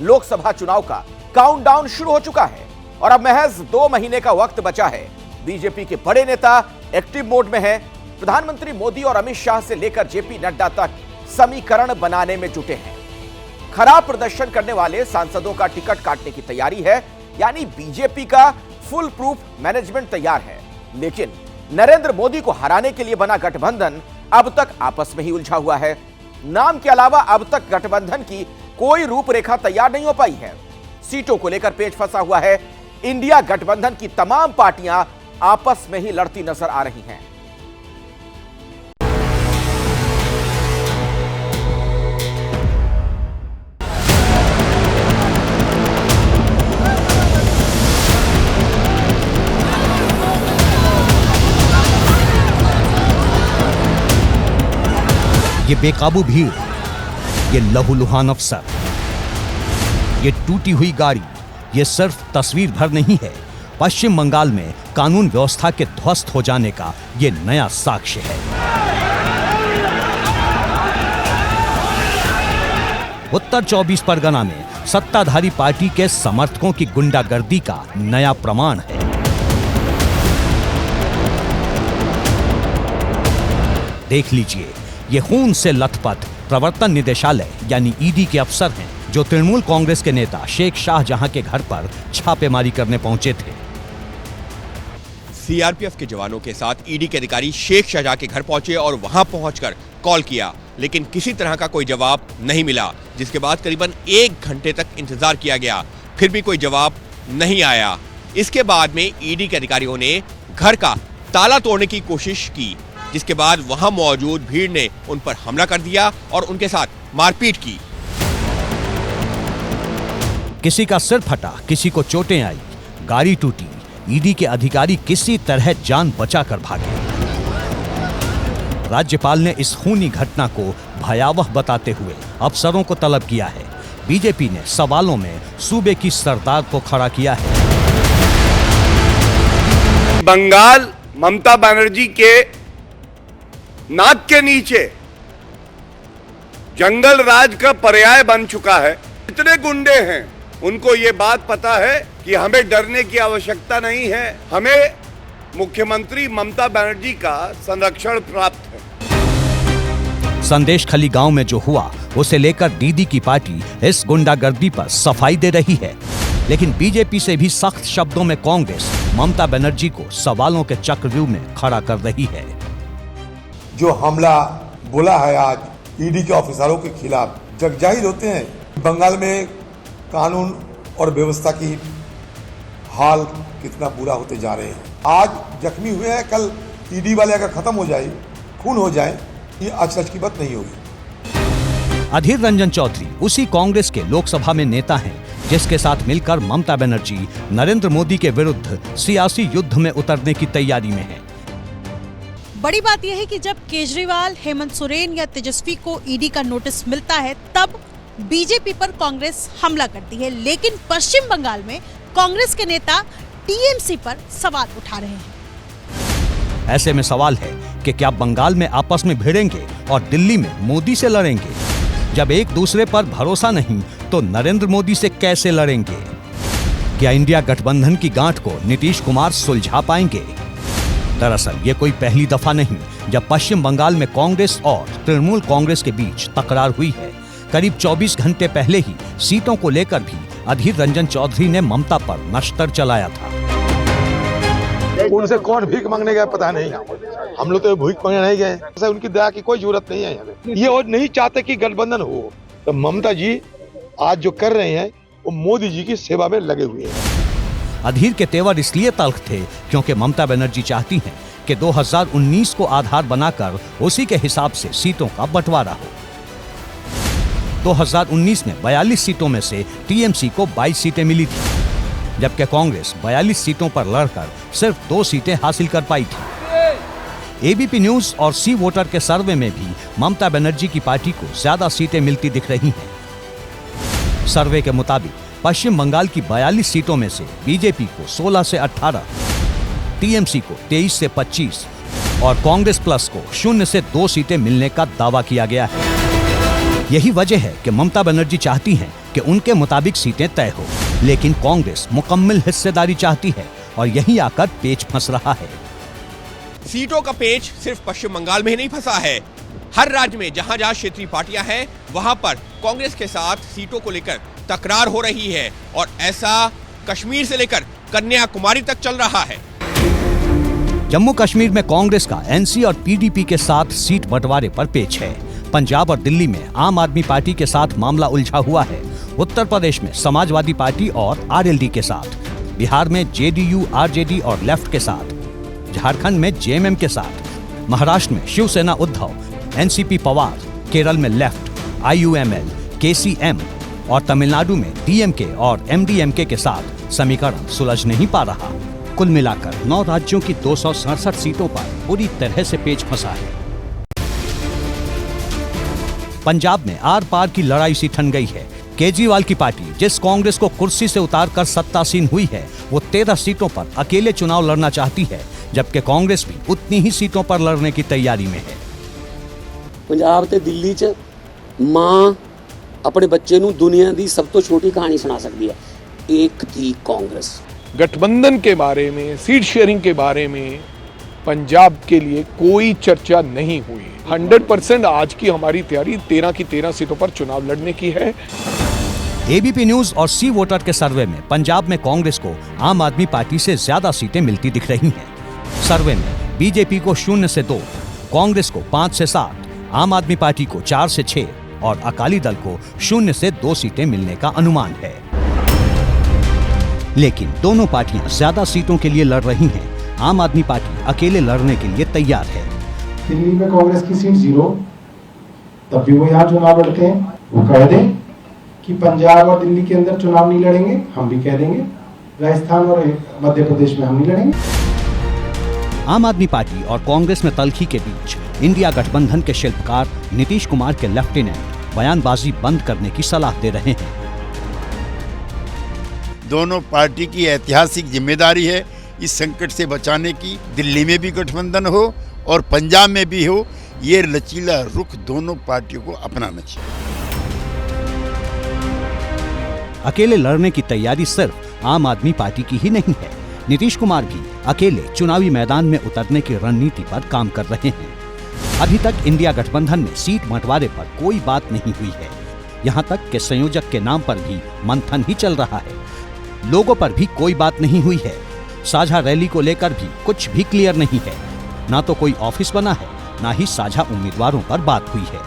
लोकसभा चुनाव का काउंटडाउन शुरू हो चुका है और अब महज 2 महीने का वक्त बचा है। बीजेपी के बड़े नेता एक्टिव मोड में हैं। प्रधानमंत्री मोदी और अमित शाह से लेकर जेपी नड्डा तक समीकरण बनाने में जुटे हैं। खराब प्रदर्शन करने वाले सांसदों का टिकट काटने की तैयारी है, यानी बीजेपी का फुल प्रूफ मैनेजमेंट तैयार है। लेकिन नरेंद्र मोदी को हराने के लिए बना गठबंधन अब तक आपस में ही उलझा हुआ है। नाम के अलावा अब तक गठबंधन की कोई रूपरेखा तैयार नहीं हो पाई है। सीटों को लेकर पेच फंसा हुआ है। इंडिया गठबंधन की तमाम पार्टियां आपस में ही लड़ती नजर आ रही हैं। ये बेकाबू भीड़, ये लहूलुहान अफसर, ये टूटी हुई गाड़ी, ये सिर्फ तस्वीर भर नहीं है। पश्चिम बंगाल में कानून व्यवस्था के ध्वस्त हो जाने का ये नया साक्ष्य है। उत्तर 24 परगना में सत्ताधारी पार्टी के समर्थकों की गुंडागर्दी का नया प्रमाण है। देख लीजिए, ये खून से लथपथ प्रवर्तन निदेशालय यानी ईडी के अफसर हैं जो तृणमूल कांग्रेस के नेता शेख शाहजहां के घर पर छापेमारी करने पहुंचे थे। सीआरपीएफ के जवानों के साथ ईडी के अधिकारी शेख शाहजहां के घर पहुंचे और वहां पहुंचकर कॉल किया, लेकिन किसी तरह का कोई जवाब नहीं मिला, जिसके बाद करीबन 1 घंटे तक इंतजार किया गया, फिर भी कोई जवाब नहीं आया। इसके बाद में ईडी के अधिकारियों ने घर का ताला तोड़ने की कोशिश की, जिसके बाद वहां मौजूद भीड़ ने उन पर हमला कर दिया और उनके साथ मारपीट की। किसी का सिर फटा, किसी को चोटें आई, गाड़ी टूटी। ईडी के अधिकारी किसी तरह जान बचाकर भागे। राज्यपाल ने इस खूनी घटना को भयावह बताते हुए अफसरों को तलब किया है। बीजेपी ने सवालों में सूबे की सरदार को खड़ा किया है। बंगाल ममता बनर्जी के नाक के नीचे जंगल राज का पर्याय बन चुका है। इतने गुंडे हैं, उनको ये बात पता है कि हमें डरने की आवश्यकता नहीं है, हमें मुख्यमंत्री ममता बनर्जी का संरक्षण प्राप्त है। संदेश खली गांव में जो हुआ, उसे लेकर दीदी की पार्टी इस गुंडागर्दी पर सफाई दे रही है। लेकिन बीजेपी से भी सख्त शब्दों में कांग्रेस ममता बनर्जी को सवालों के चक्रव्यूह में खड़ा कर रही है। जो हमला बोला है आज ईडी के ऑफिसरों के खिलाफ, जगजाहिर होते हैं बंगाल में कानून और व्यवस्था की हाल कितना बुरा होते जा रहे हैं। आज जख्मी हुए हैं, कल ईडी वाले अगर खत्म हो जाए, खून हो जाए, ये अचरज की बात नहीं होगी। अधीर रंजन चौधरी उसी कांग्रेस के लोकसभा में नेता हैं जिसके साथ मिलकर ममता बनर्जी नरेंद्र मोदी के विरुद्ध सियासी युद्ध में उतरने की तैयारी में है। बड़ी बात यह है कि जब केजरीवाल, हेमंत सोरेन या तेजस्वी को ईडी का नोटिस मिलता है, तब बीजेपी पर कांग्रेस हमला करती है। लेकिन पश्चिम बंगाल में कांग्रेस के नेता टीएमसी पर सवाल उठा रहे हैं। ऐसे में सवाल है कि क्या बंगाल में आपस में भिड़ेंगे और दिल्ली में मोदी से लड़ेंगे? जब एक दूसरे पर भरोसा नहीं तो नरेंद्र मोदी से कैसे लड़ेंगे? क्या इंडिया गठबंधन की गांठ को नीतीश कुमार सुलझा पाएंगे? दरअसल ये कोई पहली दफा नहीं जब पश्चिम बंगाल में कांग्रेस और तृणमूल कांग्रेस के बीच तकरार हुई है। करीब 24 घंटे पहले ही सीटों को लेकर भी अधीर रंजन चौधरी ने ममता पर नश्तर चलाया था। उनसे कौन भीख मांगने गया पता नहीं, हम लोग तो भीख मांगने नहीं गए। उनकी दया की कोई जरूरत नहीं है। ये और नहीं चाहते कि गठबंधन हो, तो ममता जी आज जो कर रहे हैं वो मोदी जी की सेवा में लगे हुए हैं। अधीर के तेवर इसलिए तल्ख थे क्योंकि ममता बनर्जी चाहती हैं कि 2019 को आधार बनाकर उसी के हिसाब से सीटों का बंटवारा हो। 2019 में 42 सीटों में से टीएमसी को 22 सीटें मिली थी, जबकि कांग्रेस 42 सीटों पर लड़कर सिर्फ 2 सीटें हासिल कर पाई थी। एबीपी न्यूज और सी वोटर के सर्वे में भी ममता बनर्जी की पार्टी को ज्यादा सीटें मिलती दिख रही हैं। सर्वे के मुताबिक पश्चिम बंगाल की 42 सीटों में से बीजेपी को 16 से 18, टीएमसी को 23 से 25 और कांग्रेस प्लस को 0 से 2 सीटें मिलने का दावा किया गया है। यही वजह है कि ममता बनर्जी चाहती हैं कि उनके मुताबिक सीटें तय हो, लेकिन कांग्रेस मुकम्मल हिस्सेदारी चाहती है और यहीं आकर पेच फंस रहा है। सीटों का पेच सिर्फ पश्चिम बंगाल में ही नहीं फंसा है। हर राज्य में जहां जहां क्षेत्रीय पार्टियां हैं, वहां पर कांग्रेस के साथ सीटों को लेकर तकरार हो रही है और ऐसा कश्मीर से लेकर कन्याकुमारी तक चल रहा है। जम्मू कश्मीर में कांग्रेस का एनसी और पीडीपी के साथ सीट बंटवारे पर पेच है। पंजाब और दिल्ली में आम आदमी पार्टी के साथ मामला उलझा हुआ है। उत्तर प्रदेश में समाजवादी पार्टी और आरएलडी के साथ, बिहार में जेडीयू, आरजेडी और लेफ्ट के साथ, झारखंड में जेएमएम के साथ, महाराष्ट्र में शिवसेना उद्धव, एनसीपी पवार, केरल में लेफ्ट, आईयूएमएल, केसीएम और तमिलनाडु में डीएमके और एमडीएमके के साथ समीकरण सुलझ नहीं पा रहा। कुल मिलाकर 9 राज्यों की 267 सीटों पर पूरी तरह से पेच फंसा है। पंजाब में आर पार की लड़ाई सी ठन गई है। केजरीवाल की पार्टी जिस कांग्रेस को कुर्सी से उतारकर सत्तासीन हुई है, वो 13 सीटों पर अकेले चुनाव लड़ना चाहती है, जबकि कांग्रेस भी उतनी ही सीटों पर लड़ने की तैयारी में है। पंजाब ते दिल्ली च मां अपने बच्चे नूं दुनिया दी सब तो छोटी कहानी सुना सकती है, एक थी कांग्रेस। गठबंधन के बारे में, सीट शेयरिंग के बारे में पंजाब के लिए कोई चर्चा नहीं हुई। 100% आज की हमारी तैयारी 13 की 13 सीटों पर चुनाव लड़ने की है। एबीपी न्यूज और सी वोटर के सर्वे में पंजाब में कांग्रेस को आम आदमी पार्टी से ज्यादा सीटें मिलती दिख रही हैं। सर्वे में बीजेपी को 0 से 2, कांग्रेस को 5 से 7, आम आदमी पार्टी को 4 से 6 और अकाली दल को 0 से 2 सीटें मिलने का अनुमान है। लेकिन दोनों पार्टियां ज्यादा सीटों के लिए लड़ रही हैं। आम आदमी पार्टी अकेले लड़ने के लिए तैयार है। दिल्ली में कांग्रेस की सीट 0, तब भी वो यहाँ चुनाव लड़ते हैं। वो कह दें कि पंजाब और दिल्ली के अंदर चुनाव नहीं लड़ेंगे, हम भी कह देंगे राजस्थान और मध्य प्रदेश में हम नहीं लड़ेंगे। आम आदमी पार्टी और कांग्रेस में तल्खी के बीच इंडिया गठबंधन के शिल्पकार नीतीश कुमार के लेफ्टिनेंट बयानबाजी बंद करने की सलाह दे रहे हैं। दोनों पार्टी की ऐतिहासिक जिम्मेदारी है इस संकट से बचाने की। दिल्ली में भी गठबंधन हो और पंजाब में भी हो, ये लचीला रुख दोनों पार्टियों को अपनाना चाहिए। अकेले लड़ने की तैयारी सिर्फ आम आदमी पार्टी की ही नहीं है। नीतीश कुमार भी अकेले चुनावी मैदान में उतरने की रणनीति पर काम कर रहे हैं। अभी तक इंडिया गठबंधन में सीट बंटवारे पर कोई बात नहीं हुई है। यहाँ तक कि संयोजक के नाम पर भी मंथन ही चल रहा है। लोगों पर भी कोई बात नहीं हुई है। साझा रैली को लेकर भी कुछ भी क्लियर नहीं है। ना तो कोई ऑफिस बना है, ना ही साझा उम्मीदवारों पर बात हुई है।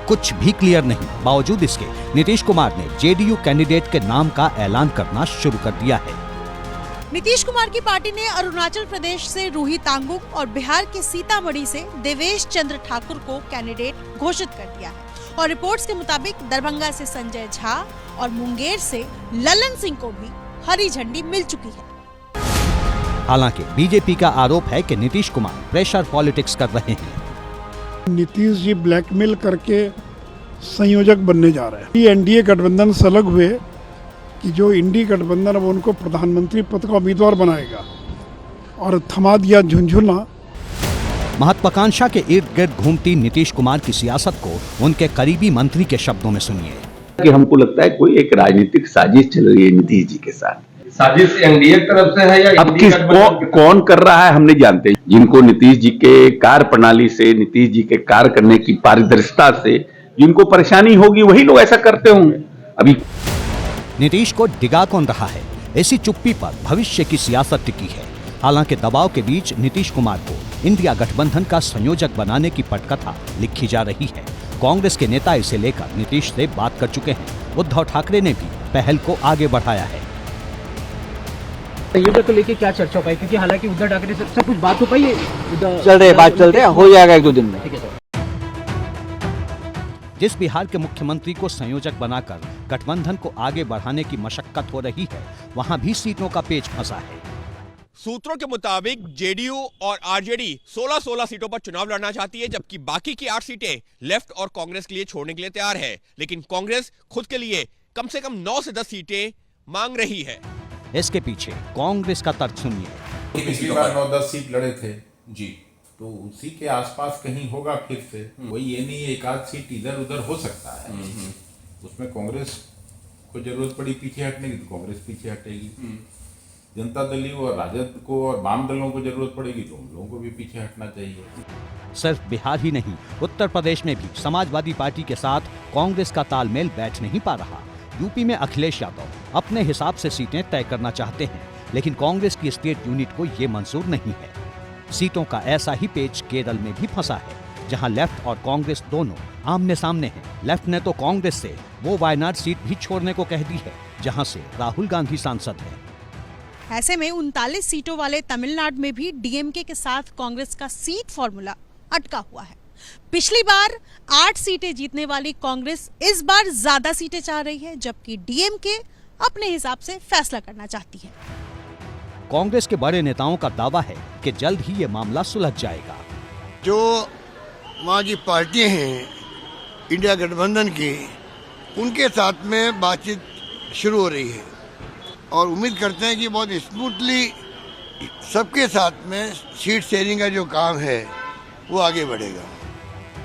कुछ भी क्लियर नहीं। बावजूद इसके नीतीश कुमार ने जेडीयू कैंडिडेट के नाम का ऐलान करना शुरू कर दिया है। नीतीश कुमार की पार्टी ने अरुणाचल प्रदेश से रूही तांगुक और बिहार के सीतामढ़ी से देवेश चंद्र ठाकुर को कैंडिडेट घोषित कर दिया है और रिपोर्ट्स के मुताबिक दरभंगा से संजय झा और मुंगेर से ललन सिंह को भी हरी झंडी मिल चुकी है। हालांकि बीजेपी का आरोप है कि नीतीश कुमार प्रेशर पॉलिटिक्स कर रहे हैं। नीतीश जी ब्लैकमेल करके संयोजक बनने जा रहे हैं। ये एनडीए गठबंधन से अलग हुए कि जो इंडी गठबंधन अब उनको प्रधानमंत्री पद का उम्मीदवार बनाएगा और थमा दिया झुंझुना। महत्वाकांक्षा के इर्द गिर्द घूमती नीतीश कुमार की सियासत को उनके करीबी मंत्री के शब्दों में सुनिए। कि हमको लगता है कोई एक राजनीतिक साजिश चल रही है नीतीश जी के साथ। साजिश एनडीए की तरफ से है या अब किस कौन कर रहा है हम नहीं जानते। जिनको नीतीश जी के कार्य प्रणाली से, नीतीश जी के कार्य करने की पारदर्शिता से जिनको परेशानी होगी वही लोग ऐसा करते होंगे। अभी नीतीश को डिगा कौन रहा है? ऐसी चुप्पी पर भविष्य की सियासत टिकी है। हालांकि दबाव के बीच नीतीश कुमार को इंडिया गठबंधन का संयोजक बनाने की पटकथा लिखी जा रही है। कांग्रेस के नेता इसे लेकर नीतीश से बात कर चुके हैं। उद्धव ठाकरे ने भी पहल को आगे बढ़ाया है। संयोजक को लेके क्या चर्चा हो पाई? क्योंकि हालांकि उद्धव ठाकरे से सब कुछ बात हो पाई है, चल रहे हो जाएगा 1-2 दिन में। ठीक है सर। जिस बिहार के मुख्यमंत्री को संयोजक बनाकर गठबंधन को आगे बढ़ाने की मशक्कत हो रही है, वहां भी सीटों का पेच फंसा है। सूत्रों के मुताबिक जेडीयू और आरजेडी 16-16 सीटों पर चुनाव लड़ना चाहती है, जबकि बाकी की 8 सीटें लेफ्ट और कांग्रेस के लिए छोड़ने के लिए तैयार है। लेकिन कांग्रेस खुद के लिए कम से कम 9 से 10 सीटें मांग रही है। इसके पीछे कांग्रेस का तर्क सुनिए। पिछली बार 9-10 सीट लड़े थे जी, तो उसी के आसपास कहीं होगा फिर से। कोई ये नहीं एक आध सीट इधर उधर हो सकता है, उसमें कांग्रेस आपको जरूरत पड़ी पीछे हटने की तो कांग्रेस पीछे हटेगी, जनता दल और राजद को और वाम दलों को जरूरत पड़ेगी तो उन लोगों को भी पीछे हटना चाहिए। सिर्फ बिहार ही नहीं, उत्तर प्रदेश में भी समाजवादी पार्टी के साथ कांग्रेस का तालमेल बैठ नहीं पा रहा। यूपी में अखिलेश यादव अपने हिसाब से सीटें तय करना चाहते हैं, लेकिन कांग्रेस की स्टेट यूनिट को ये मंजूर नहीं है। सीटों का ऐसा ही पेच केरल में भी फंसा है, जहां लेफ्ट और कांग्रेस दोनों आमने सामने हैं। लेफ्ट ने तो कांग्रेस से वो वायनाड सीट भी छोड़ने को कह दी है, जहां से राहुल गांधी सांसद हैं। ऐसे में 39 सीटों वाले तमिलनाडु में भी डीएमके के साथ कांग्रेस का सीट फॉर्मूला अटका हुआ है। पिछली बार 8 सीटें जीतने वाली कांग्रेस इस बार ज्यादा सीटें चाह रही है, जबकि डीएमके अपने हिसाब से फैसला करना चाहती है। कांग्रेस के बड़े नेताओं का दावा है कि जल्द ही ये मामला सुलझ जाएगा। जो वहाँ की पार्टियां हैं इंडिया गठबंधन की, उनके साथ में बातचीत शुरू हो रही है और उम्मीद करते हैं कि बहुत स्मूथली सबके साथ में सीट शेयरिंग का जो काम है वो आगे बढ़ेगा।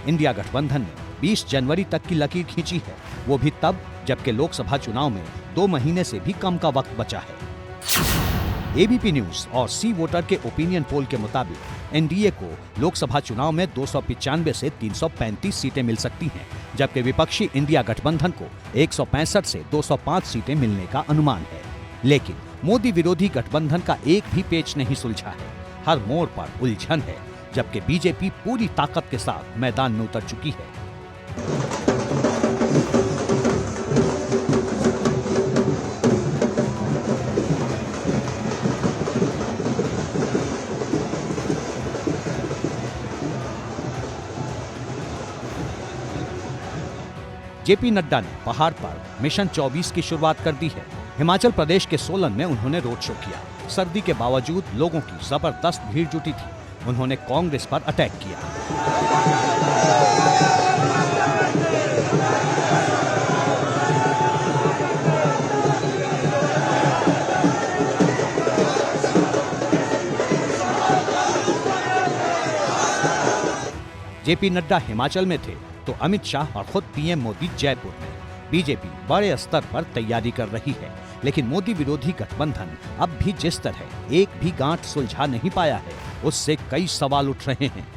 इंडिया गठबंधन ने 20 जनवरी तक की लकीर खींची है, वो भी तब जबकि लोकसभा चुनाव में 2 महीने से भी कम का वक्त बचा है। एबीपी न्यूज और सी वोटर के ओपिनियन पोल के मुताबिक एनडीए को लोकसभा चुनाव में 295 से 335 सीटें मिल सकती हैं, जबकि विपक्षी इंडिया गठबंधन को 165 से 205 सीटें मिलने का अनुमान है। लेकिन मोदी विरोधी गठबंधन का एक भी पेच नहीं सुलझा है, हर मोड़ पर उलझन है, जबकि बीजेपी पूरी ताकत के साथ मैदान में उतर चुकी है। जेपी नड्डा ने पहाड़ पर मिशन 24 की शुरुआत कर दी है। हिमाचल प्रदेश के सोलन में उन्होंने रोड शो किया। सर्दी के बावजूद लोगों की जबरदस्त भीड़ जुटी थी। उन्होंने कांग्रेस पर अटैक किया। जेपी नड्डा हिमाचल में थे तो अमित शाह और खुद पीएम मोदी जयपुर में। बीजेपी बड़े स्तर पर तैयारी कर रही है, लेकिन मोदी विरोधी गठबंधन अब भी जिस तरह एक भी गांठ सुलझा नहीं पाया है, उससे कई सवाल उठ रहे हैं।